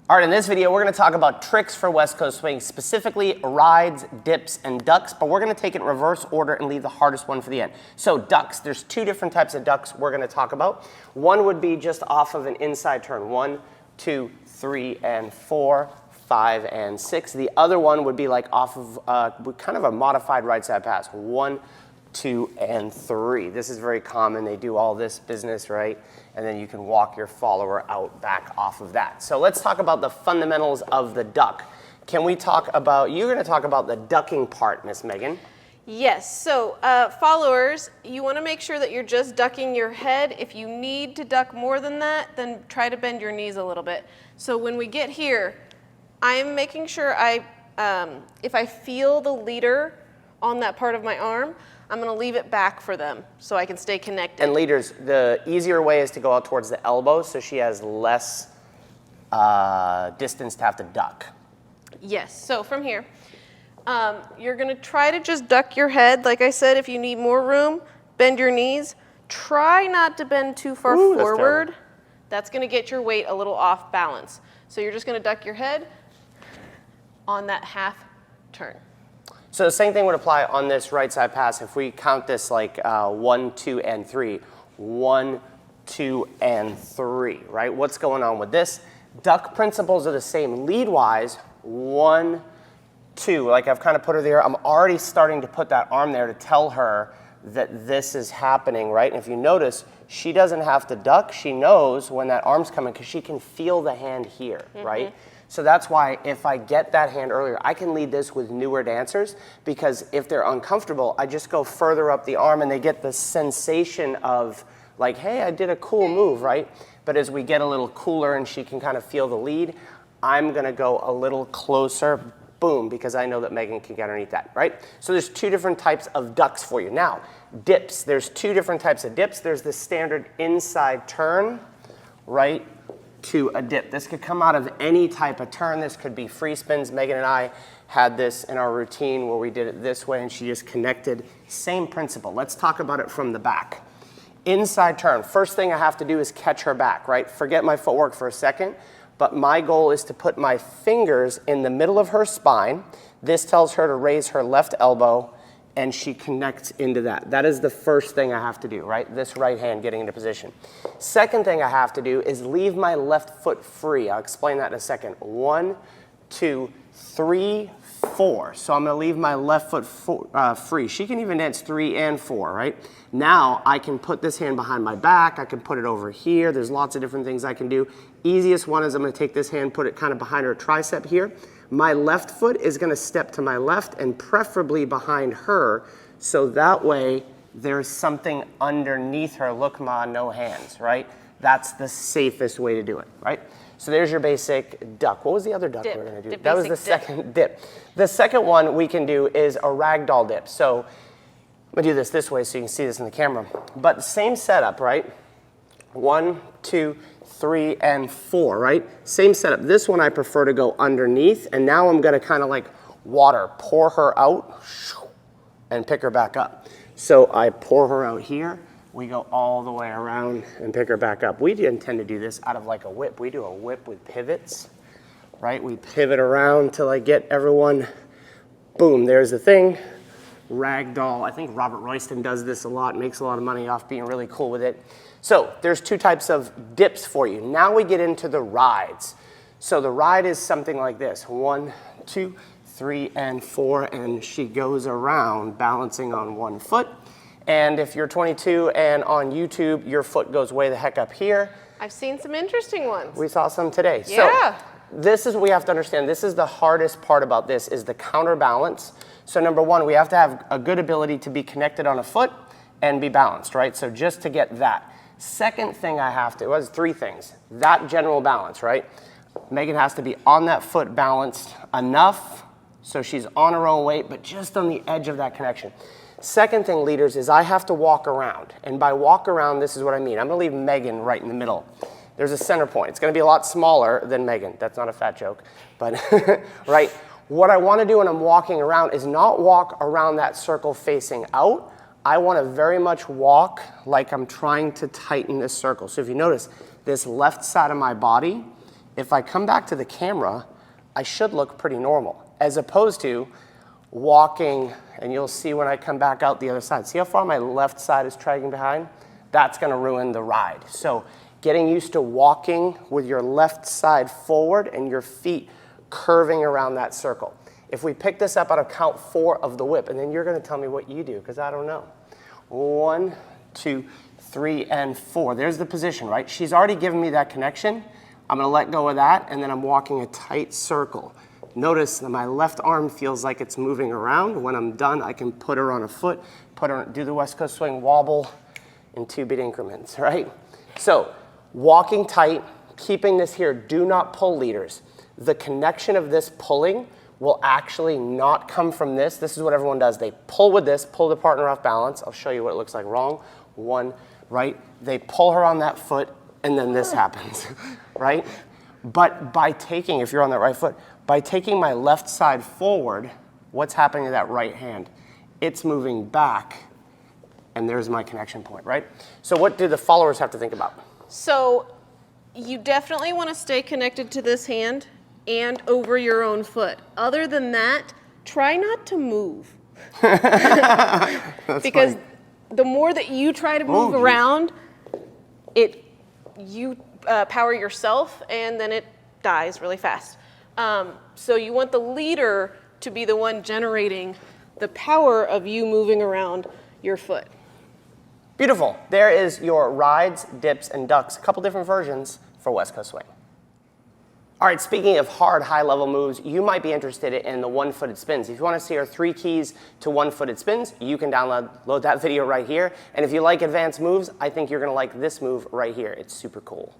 All right, in this video, we're going to talk about tricks for West Coast swing, specifically rides, dips, and ducks, but we're going to take it in reverse order and leave the hardest one for the end. So ducks, there's two different types of ducks we're going to talk about. One would be just off of an inside turn, 1, 2, 3, and 4, 5, and 6. The other one would be like off of kind of a modified right side pass, 1, 2, and 3. This is very common. They do all this business, right? And then you can walk your follower out back off of that. So let's talk about the fundamentals of the duck. Can we talk about, you're going to talk about the ducking part, Miss Megan. Yes, so followers, you want to make sure that you're just ducking your head. If you need to duck more than that, then try to bend your knees a little bit. So when we get here, I'm making sure if I feel the leader on that part of my arm, I'm going to leave it back for them so I can stay connected. And leaders, the easier way is to go out towards the elbow so she has less distance to have to duck. Yes, so from here, you're going to try to just duck your head. Like I said, if you need more room, bend your knees. Try not to bend too far forward. That's going to get your weight a little off balance. So you're just going to duck your head on that half turn. So the same thing would apply on this right side pass. If we count this like 1, 2, and 3, 1, 2, and 3, right? What's going on with this? Duck principles are the same. Lead-wise, 1, 2. Like I've kind of put her there. I'm already starting to put that arm there to tell her that this is happening, right? And if you notice, she doesn't have to duck. She knows when that arm's coming because she can feel the hand here, right? So that's why if I get that hand earlier, I can lead this with newer dancers because if they're uncomfortable, I just go further up the arm and they get the sensation of like, hey, I did a cool move, right? But as we get a little cooler and she can kind of feel the lead, I'm gonna go a little closer, boom, because I know that Megan can get underneath that, right? So there's two different types of ducks for you. Now, dips, there's two different types of dips. There's the standard inside turn, right? To a dip. This could come out of any type of turn. This could be free spins. Megan and I had this in our routine where we did it this way and she just connected. Same principle. Let's talk about it from the back. Inside turn. First thing I have to do is catch her back, right? Forget my footwork for a second, but my goal is to put my fingers in the middle of her spine. This tells her to raise her left elbow and she connects into that. That is the first thing I have to do, right? This right hand getting into position. Second thing I have to do is leave my left foot free. I'll explain that in a second. 1, 2, 3, 4. So I'm gonna leave my left foot free. She can even dance 3 and 4, right? Now I can put this hand behind my back. I can put it over here. There's lots of different things I can do. Easiest one is I'm gonna take this hand, put it kind of behind her tricep here. My left foot is going to step to my left and preferably behind her, so that way there's something underneath her. Look, ma, no hands, right? That's the safest way to do it, right? So there's your basic duck. What was the other duck we were going to do? That was the second dip. The second one we can do is a ragdoll dip. So I'm going to do this way so you can see this in the camera. But same setup, right? 1, 2, 3, and 4, right? Same setup. This one I prefer to go underneath, and now I'm gonna kind of like pour her out and pick her back up. So I pour her out here, we go all the way around and pick her back up. We didn't tend to do this out of like a whip. We do a whip with pivots, right? We pivot around till I get everyone, boom, there's the thing. Ragdoll, I think Robert Royston does this a lot, makes a lot of money off being really cool with it. So there's two types of dips for you. Now we get into the rides. So the ride is something like this. 1, 2, 3, and 4, and she goes around balancing on one foot. And if you're 22 and on YouTube, your foot goes way the heck up here. I've seen some interesting ones. We saw some today. Yeah. So this is what we have to understand. This is the hardest part about this is the counterbalance. So number one, we have to have a good ability to be connected on a foot and be balanced, right? So just to get that. Second thing I have to, well, there's 3 things. That general balance, right? Megan has to be on that foot balanced enough so she's on her own weight, but just on the edge of that connection. Second thing, leaders, is I have to walk around. And by walk around, this is what I mean. I'm gonna leave Megan right in the middle. There's a center point. It's gonna be a lot smaller than Megan. That's not a fat joke, but right? What I wanna do when I'm walking around is not walk around that circle facing out. I want to very much walk like I'm trying to tighten this circle. So if you notice, this left side of my body if I come back to the camera, I should look pretty normal, as opposed to walking, and you'll see when I come back out the other side. See how far my left side is dragging behind? That's gonna ruin the ride. So getting used to walking with your left side forward and your feet curving around that circle. If we pick this up out of count 4 of the whip, and then you're gonna tell me what you do, because I don't know. 1, 2, 3, and 4. There's the position, right? She's already given me that connection. I'm gonna let go of that, and then I'm walking a tight circle. Notice that my left arm feels like it's moving around. When I'm done, I can put her on a foot, put her, do the West Coast swing wobble in 2-beat increments, right? So, walking tight, keeping this here, do not pull leaders. The connection of this pulling will actually not come from this. This is what everyone does. They pull with this, pull the partner off balance. I'll show you what it looks like wrong. 1, right? They pull her on that foot, and then this happens, right? But by taking, if you're on that right foot, by taking my left side forward, what's happening to that right hand? It's moving back, and there's my connection point, right? So what do the followers have to think about? So you definitely want to stay connected to this hand and over your own foot. Other than that, try not to move. Because funny. the more that you try to move around, you power yourself, and then it dies really fast. So you want the leader to be the one generating the power of you moving around your foot. Beautiful. There is your rides, dips, and ducks. A couple different versions for West Coast swing. All right, speaking of hard, high-level moves, you might be interested in the one-footed spins. If you want to see our 3 keys to one-footed spins, you can download that video right here. And if you like advanced moves, I think you're going to like this move right here. It's super cool.